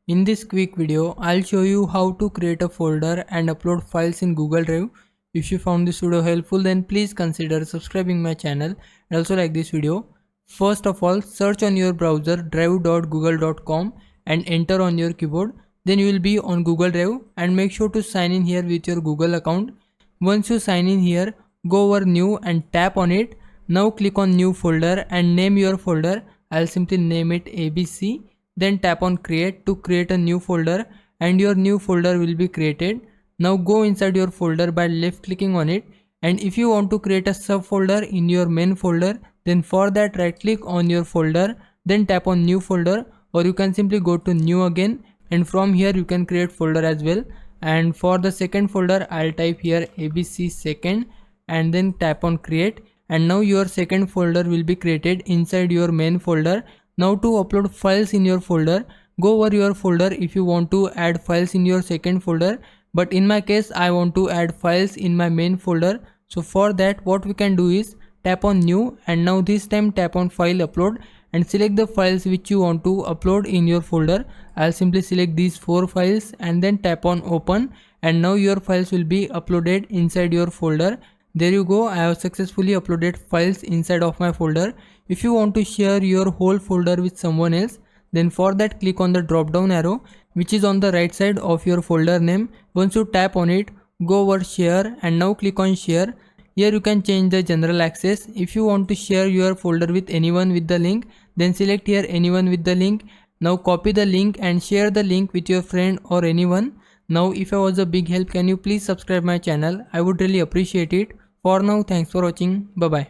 In this quick video, I'll show you how to create a folder and upload files in Google Drive. If you found this video helpful, then please consider subscribing my channel and also like this video. First of all, search on your browser drive.google.com and enter on your keyboard. Then you will be on Google Drive and make sure to sign in here with your Google account. Once you sign in here, go over new and tap on it. Now click on new folder and name your folder. I'll simply name it ABC. Then tap on create to create a new folder and your new folder will be created. Now go inside your folder by left clicking on it, and if you want to create a subfolder in your main folder, then for that right click on your folder, then tap on new folder, or you can simply go to new again, and from here you can create folder as well. And for the second folder, I'll type here ABC second and then tap on create, and now your second folder will be created inside your main folder. Now to upload files in your folder, go over your folder if you want to add files in your second folder, but in my case I want to add files in my main folder. So for that what we can do is tap on new, and now this time tap on file upload and select the files which you want to upload in your folder. I'll simply select these 4 files and then tap on open, and now your files will be uploaded inside your folder. There you go, I have successfully uploaded files inside of my folder. If you want to share your whole folder with someone else, then for that click on the drop down arrow which is on the right side of your folder name. Once you tap on it, go over share and now click on share. Here you can change the general access. If you want to share your folder with anyone with the link, then select here anyone with the link. Now copy the link and share the link with your friend or anyone. Now if I was a big help, can you please subscribe my channel? I would really appreciate it. For now, thanks for watching. Bye bye.